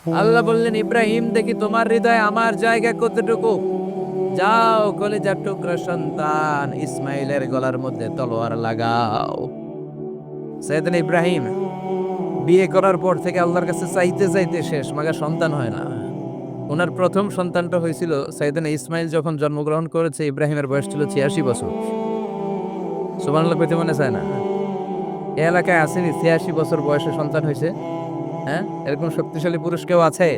আল্লাহ বললেন, ইব্রাহিম দেখি তোমার হৃদয়ে আমার জায়গা কতটুকু, যাও কলিজার টুকরা সন্তান ইসমাইলের গলার মধ্যে তলোয়ার লাগাও। সাইয়েদনা ইব্রাহিম বিয়ে করার পর থেকে আল্লাহর কাছে চাইতে চাইতে শেষ, মাগা সন্তান হয় না। ওনার প্রথম সন্তানটা হয়েছিল সাইয়েদনা ইসমাইল যখন জন্মগ্রহণ করেছে, ইব্রাহিমের বয়স ছিল ৮৬ বছর। সুবহানাল্লাহ কইতে মনে চায় না? এই এলাকায় আসেনি ৮৬ বছর বয়সে সন্তান হয়েছে? হ্যাঁ, এরকম শক্তিশালী পুরুষ কেউ আছে?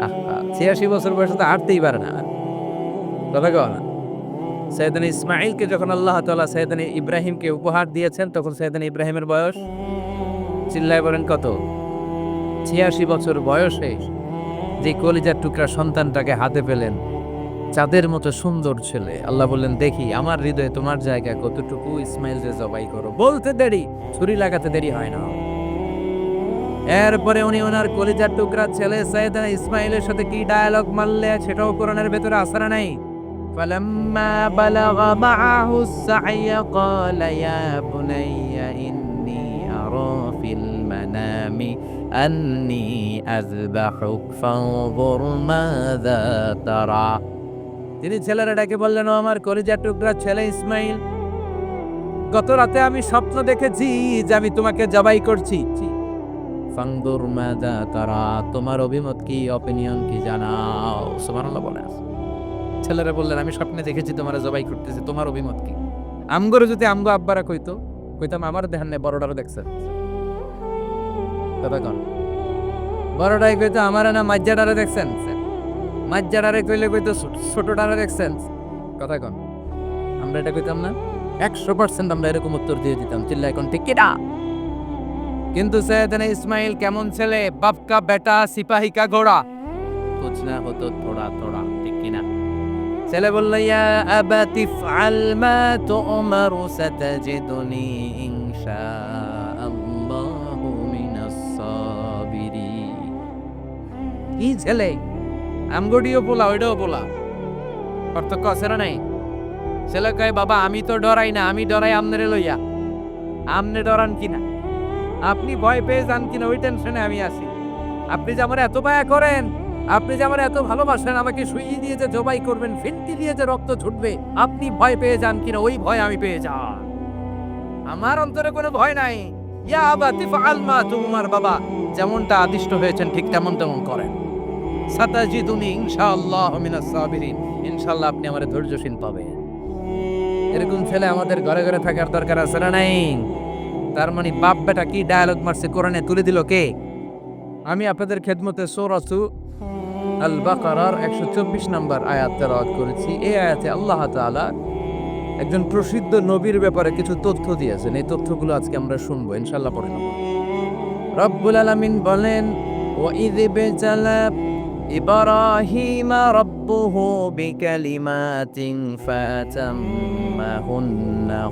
আহা, ৮৬ বছর বয়সে তো হাঁটতেই পারে না। কথা কও না। সৈয়দনা ইসমাঈলকে যখন আল্লাহ তাআলা সৈয়দনা ইব্রাহিমকে উপহার দিয়েছেন, তখন সৈয়দনা ইব্রাহিমের বয়স, চিল্লায় বলেন কত? ৮৬ বছর বয়সে যে কলিজার টুকরা সন্তানটাকে হাতে পেলেন, চাঁদের মতো সুন্দর ছেলে। আল্লাহ বললেন, দেখি আমার হৃদয়ে তোমার জায়গা কতটুকু, ইসমাইলকে জবাই করো। বলতে দেরি, ছুরি লাগাতে দেরি হয় না। এরপরে উনি ওনার কলিজার টুকরা ছেলে সৈয়দনা ইসমাইলের সাথে কি ডায়ালগ মারলে, সেটাও কোরআনের ভেতরে আছে না নাই? فلما بلغ معه السعي قال يا بني إني أرى في المنام أني أذبحك فانظر ماذا ترى। তিনি ছেলেরা ডেকে বললেন, ও আমার কলিজার টুকরা ছেলে ইসমাইল, গত রাতে আমি স্বপ্ন দেখেছি যে আমি তোমাকে জবাই করছি। ফানদুর মাযা তারা, তোমার অভিমত কি, অপিনিয়ন কি জানাও। সুবহানাল্লাহ বলেন। ছেলেরা বললেন, আমি স্বপ্নে দেখেছি তোমার জবাই করতেছে, তোমার অভিমত কি? আমগরে যদি আমগো আব্বারা কইতাম আমার দেখান নেই, বড়টারও দেখছেন। কথা কন, বড়টাই কইতো আমার না মাজ্জাটারে দেখছেন, মাজ্জাটারে কইলে কইতো ছোটটারে দেখছেন। কথা কন, আমরা এটা কইতাম না? 100% আমরা এরকম উত্তর দিয়ে দিতাম, চিল্লায় কোন ঠিক কিনা? কিন্তু সৈয়দনা ইসমাইল কেমন ছেলে, বাপ কা বেটা সিপাহী কা ঘোড়া, কুছ না হতো থোড়া থোড়া, ঠিক কিনা? ছেলে বলল, ইয়া আবাতি ফআল মা তুমারু সাতাজিদুনি ইনশাআল্লাহু মিনাস সাবিরিন। কি ছেলে, আমগডিও পোলা ওইটাও পোলা, পার্থক্য আছে না নাই? ছেলে কয়, বাবা আমি তো ডরাই না, আমি ডরাই আমনেরে লইয়া। আমনে ডরান কিনা, আপনি ভয় পেয়ে যান কিনা, ওই টেনশনে আমি আছি। আপনি যে আমার এত মায়া করেন, আপনি যে আমার এত ভালোবাসেন, আমাকে সুইয়ে দিয়ে যে জবাই করবেন, ফিনতি দিয়ে যে রক্ত ছুটবে, আপনি ভয় পেয়ে যান কিনা, ওই ভয় আমি পেয়ে যান। আমার অন্তরে কোনো ভয় নাই। ইয়া আবাতি ফাআল মা তুমার, বাবা যেমনটা আদিষ্ট হয়েছেন ঠিক তেমন তেমন করেন। সাতাজিদুনি ইনশাআল্লাহু মিনাস সাবিরিন, ইনশাআল্লাহ আপনি আমারে ধৈর্যশীল পাবেন। এরকম ছেলে আমাদের ঘরে ঘরে থাকার দরকার আছে না নাই? তার মানে বাপ বেটা কি ডায়ালগ মারছে, কোরআনে তুলে দিল কে? আমি আপনাদের খেদমতে সূরা আল বাকারার 124 নম্বর আয়াত তেলাওয়াত করেছি। এই আয়াতে আল্লাহ তাআলা একজন প্রসিদ্ধ নবীর ব্যাপারে কিছু তথ্য দিয়েছেন। এই তথ্যগুলো আজকে আমরা শুনবো ইনশাআল্লাহ। পড়ে নেব। রব্বুল আলামিন বলেন, ওয়াইয বিতালা ইব্রাহিমা রাব্বুহু বিকালিমাতিন ফাতাম্মাহুন্না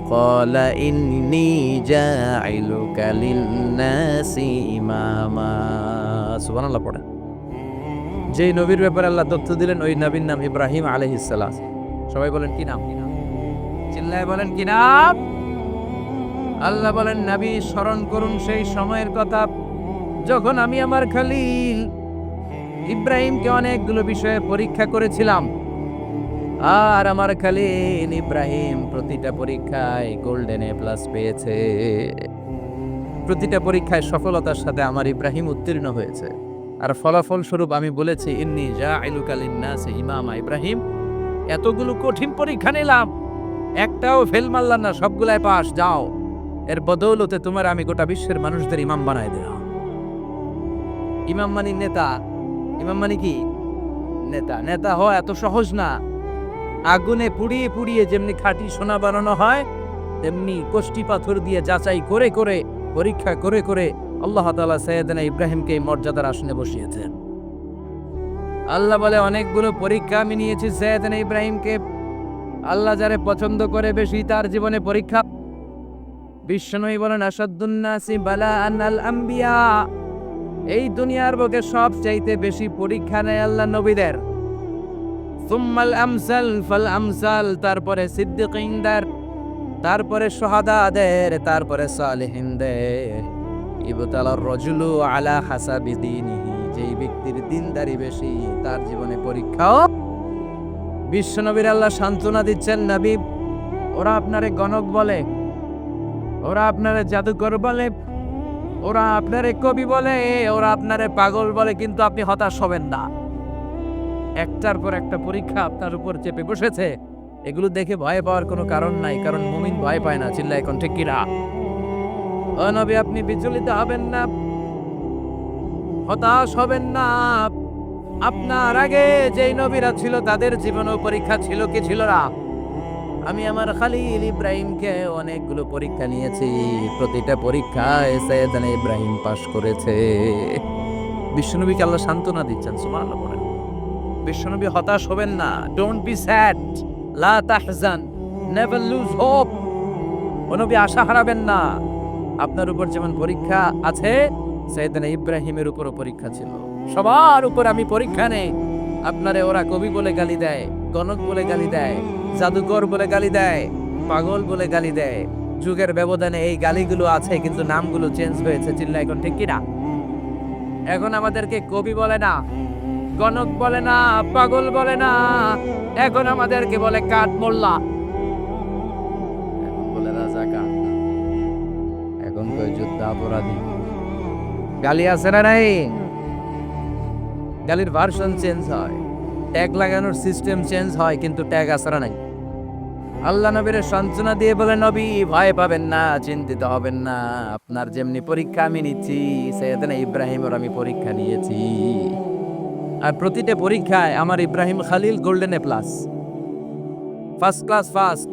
ক্বালা ইন্নী জাইলুকা লিন-নাসি ইমামা। সুবহানাল্লাহ পড়েন। যেই নবীর ব্যাপারে আল্লাহ তথ্য দিলেন, ওই নবীর নাম ইব্রাহিম আলাইহিস সালাম। সবাই বলেন কি নাম? চিল্লায় বলেন কি নাম? আল্লাহ বলেন, নবী স্মরণ করুন সেই সময়ের কথা যখন আমি আমার খলিল ইব্রাহিমকে অনেকগুলো বিষয়ে পরীক্ষা করেছিলাম, আর আমার খলিল ইব্রাহিম প্রতিটা পরীক্ষায় গোল্ডেন এ প্লাস পেয়েছে। প্রতিটা পরীক্ষায় সফলতার সাথে আমার ইব্রাহিম উত্তীর্ণ হয়েছে। আর ফলাফল স্বরূপ আমি বলেছি, ইন্নী জাইলুকা লিন-নাসি ইমামা। ইব্রাহিম, এতগুলো কঠিন পরীক্ষা নিলাম, একটাও ফেল মারলাম না, সবগুলাই পাস। যাও, এর বদৌলতে তোমার আমি গোটা বিশ্বের মানুষদের ইমাম বানাই দিলাম। ইমাম মানে নেতা। ইমাম মানে কি? নেতা। নেতা হওয়া এত সহজ না। আগুনে পুড়িয়ে পুড়িয়ে যেমনি খাঁটি সোনা বানানো হয়, তেমনি কষ্টি পাথর দিয়ে যাচাই করে করে, পরীক্ষা করে করে আল্লাহ তাআলা সাইয়েদনা ইব্রাহিমকে মর্যাদার আসনে বসিয়েছেন। আল্লাহ বলে, অনেকগুলো পরীক্ষা আমি নিয়েছি সাইয়েদনা ইব্রাহিমকে। আল্লাহ যারে পছন্দ করে বেশি, তার জীবনে পরীক্ষা। বিশ্বনবী বলেন, আসাদুন নাসি বালাআন আল আম্বিয়া। এই দুনিয়ার বুকে সবচাইতে বেশি পরীক্ষা নেয় আল্লাহ নবীদের। সুম্মাল আমসাল ফাল আমসাল, তারপরে সিদ্দিকিনদের, তারপরে শুহাদাদের, তারপরে সালেহিনদের। ইবতালার রাজুলু আলা হাসাবি দীনিহি, যেই ব্যক্তির দিনদারি বেশি তার জীবনে পরীক্ষাও। বিশ্বনবীর আল্লাহ সান্ত্বনা দিচ্ছেন, নবী ওরা আপনারে গণক বলে, ওরা আপনারে জাদুকর বলে, ওরা আপনারে কবি বলে, ওরা আপনারে পাগল বলে, কিন্তু আপনি হতাশ হবেন না। একটার পর একটা পরীক্ষা আপনার উপর চেপে বসেছে, এগুলো দেখে ভয় পাওয়ার কোনো কারণ নাই, কারণ মুমিন ভয় পায় না। চিল্লায় এখন ঠিক কিনা? ও নবী আপনি বিচলিত হবেন না, হতাশ হবেন না। আপনার আগে যেই নবীরা ছিল তাদের জীবনেও পরীক্ষা ছিল কি ছিল না? আমি আমার খালিল ইব্রাহিমকে অনেকগুলো পরীক্ষা নিয়েছি, প্রতিটা পরীক্ষায় সৈয়দনা ইব্রাহিম পাশ করেছে। বিশ্বনবীকে আল্লাহ সান্ত্বনা দিচ্ছেন, সুবহানাল্লাহ বলেন। বিশ্বনবী হতাশ হবেন না, ডোন্ট বি স্যাড, লা তাহজান, নেভার লুজ হোপ। ও নবী আশা হারাবেন না। আপনার উপর যেমন পরীক্ষা আছে, সৈয়দনা ইব্রাহিমের উপরও পরীক্ষা ছিল। সবার উপর আমি পরীক্ষা নেই। আপনারে ওরা কবি বলে গালি দেয়, গণক বলে গালি দেয়, জাদুকর বলে গালি দেয়, পাগল বলে গালি দেয়। যুগের ব্যবধানে এই গালিগুলো আছে, কিন্তু নামগুলো চেঞ্জ হয়েছে। চিল্লা এখন ঠিক কিনা? এখন আমাদেরকে কবি বলে না, গণক বলে না, পাগল বলে না, এখন আমাদেরকে বলে কাঠ মোল্লা, এখন বলে রাজা কাঠ, এখন কই যুদ্ধাপরাধী। গালি আছে না নাই? গালির ভার্সন চেঞ্জ হয়, ট্যাগ লাগানোর সিস্টেম চেঞ্জ হয়, কিন্তু ট্যাগ আসরা নাই। আল্লাহ নবীর সান্ত্বনা দিয়ে বলে, নবী ভয় পাবেন না, চিন্তিত হবেন না। আপনার যেমনি পরীক্ষা আমি নিচ্ছি, সৈয়দনা ইব্রাহিমের আমি পরীক্ষা নিয়েছি। আর প্রতিটা পরীক্ষায় আমার Ibrahim Khalil golden A plus, first class first,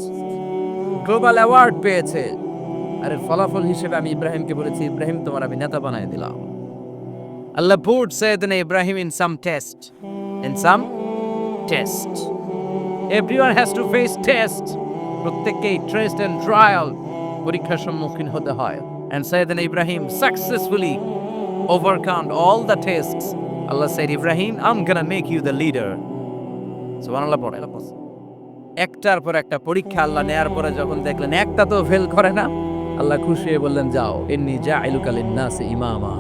global award পেয়েছে। আর এর ফলাফল হিসেবে আমি ইব্রাহিমকে বলেছি, ইব্রাহিম তোমার আমি নেতা বানায় দিলাম। Allah put Sayyidina Ibrahim in some test. In some test. Everyone has to face test. প্রত্যেককেই test and trial পরীক্ষার সম্মুখীন হতে হয়। And Sayyidina Ibrahim successfully overcome all the tests. Allah said, Ibrahim, I'm gonna make you the leader. সুবহানাল্লাহ পড়ে। একটার পর একটা পরীক্ষা আল্লাহ নেয়ার পরে যখন দেখলেন একটা তো ফেল করে না, আল্লাহ খুশি হয়ে বললেন, যাও, ইন্নী জাইলুকা লিন-নাসি ইমামা।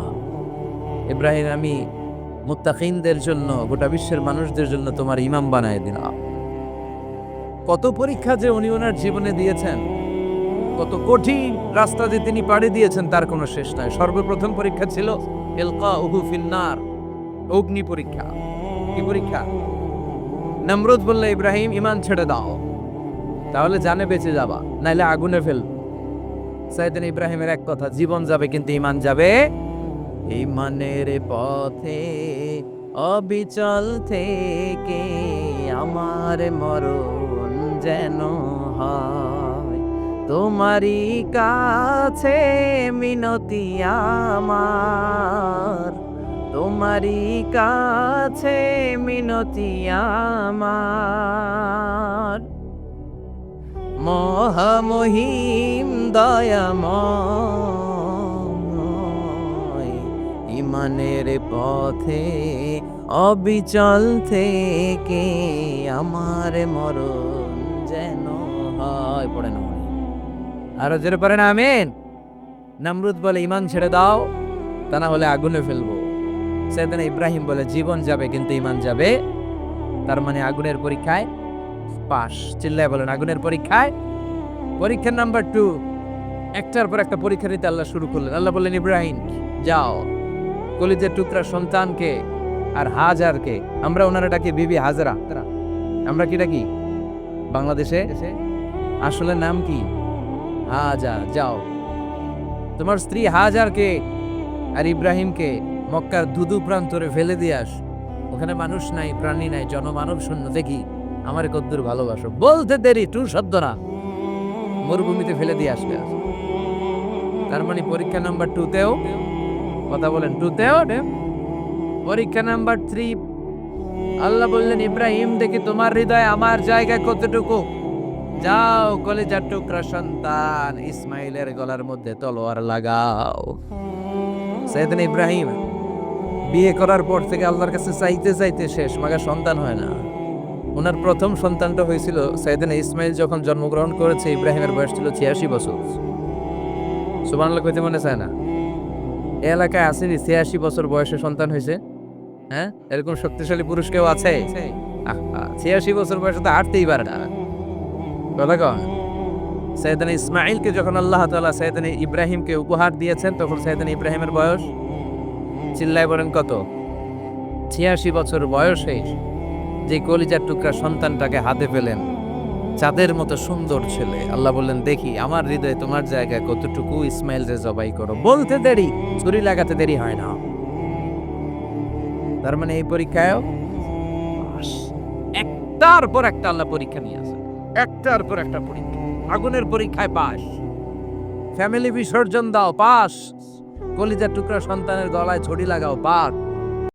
ইব্রাহিম আমি মুত্তাকিনদের জন্য, গোটা বিশ্বের মানুষদের জন্য তোমার ইমাম বানায় দিলাম। কত পরীক্ষা যে উনি ওনার জীবনে দিয়েছেন, কত কঠিন রাস্তা যে তিনি পাড়ি দিয়েছেন তার কোনো শেষ নাই। সর্বপ্রথম পরীক্ষা ছিল ইলকাউহু ফিন্নার, অগ্নি পরীক্ষা। কি পরীক্ষা? নমরুদ বলল, ইব্রাহিম ইমান ছেড়ে দাও, তাহলে জানে বেঁচে যাবা, নাইলে আগুনে ফেল। সাইয়েদনা ইব্রাহিমের এক কথা, জীবন যাবে কিন্তু ইমান যাবে। ইমানের পথে অবিচল থেকে আমার মরণ যেন হয়, তোমারই কাছে মিনতি আমার, তোমারই কাছে মিনতি আমার। মহামহিম দয়াময়, ইমানের পথে অবিচল থেকে আমার মরণ যেন হয়। পড়ে না আরো জোরে পড়ে না আমিন। নমরুদ বলে, ইমান ছেড়ে দাও, তা না হলে আগুনে ফেলবো। সাইয়েদনা ইব্রাহিম বলে, জীবন যাবে কিন্তু ইমান যাবে। তার মানে আগুনের পরীক্ষায় পাস। চিল্লায় বলেন, আগুনের পরীক্ষায়। পরীক্ষা নাম্বার 2, একটার পর একটা পরীক্ষা নিতে আল্লাহ শুরু করলেন। আল্লাহ বললেন, ইব্রাহিম যাও, কলিজের টুকরা সন্তানকে আর হাজারকে, আমরা ওনারা ডাকি বিবি হাজরা, আমরা কি ডাকি বাংলাদেশে? আসলে নাম কি? হাজার। যাও, তোমার স্ত্রী হাজারকে আর ইব্রাহিমকে মক্কার ধুধু প্রান্তরে ফেলে দিয়ে আস। ওখানে মানুষ নাই, প্রাণী নাই, জনমানব শূন্য। দেখি আমার কদ্দুর ভালোবাসো। বলতে দেরি, টু শব্দ না, মরুভূমিতে ফেলে দিয়ে আসবে। তার মানে পরীক্ষা নাম্বার 2তেও, কথা বলেন, 2তেও। পরীক্ষা নাম্বার 3, আল্লাহ বললেন, ইব্রাহিম দেখি তোমার হৃদয়ে আমার জায়গায় কতটুকু। যাও, কলিজার টুকরা সন্তান ইসমাইলের গলার মধ্যে তলোয়ার লাগাও। সাইয়েদনা ইব্রাহিম বিয়ে করার পর থেকে আল্লাহর কাছে চাইতে চাইতে শেষ, মাগা সন্তান হয় না। ওনার প্রথম সন্তানটা হয়েছিল সাইয়েদনা ইসমাইল যখন জন্মগ্রহণ করেছে। ইব্রাহিমের বয়স ছিল 86 বছর। সুবহানাল্লাহ কইতে মনে চায় না? এই এলাকায় আসেনি 86 বছর বয়সে সন্তান হয়েছে? হ্যাঁ, এরকম শক্তিশালী পুরুষ কেউ আছে? 86 বছর বয়সে তো হাঁটতেই পারে না। কথা কন। সৈয়দনা ইসমাঈলকে যখন আল্লাহ তাআলা সৈয়দনা ইব্রাহিমকে উপহার দিয়েছেন, তখন সৈয়দনা ইব্রাহিমের বয়স চিল্লায় বলেন কত? 86 বছর বয়সে যে কলিজার টুকরা সন্তানটাকে হাতে পেলেন, চাঁদের মতো সুন্দর ছেলে। আল্লাহ বললেন, দেখি আমার হৃদয়ে তোমার জায়গায় কতটুকু, ইসমাইলকে জবাই করো। বলতে দেরি, ছুরি লাগাতে দেরি হয় না। তার মানে এই পরীক্ষায়ও পাস। একটার পর একটা আল্লাহ পরীক্ষা নিয়ে আসে, একটার পর একটা পরীক্ষা। আগুনের পরীক্ষায় পাস, ফ্যামিলি বিসর্জন দাও পাস, কলিজার টুকরা সন্তানের গলায় ছড়ি লাগাও পাস,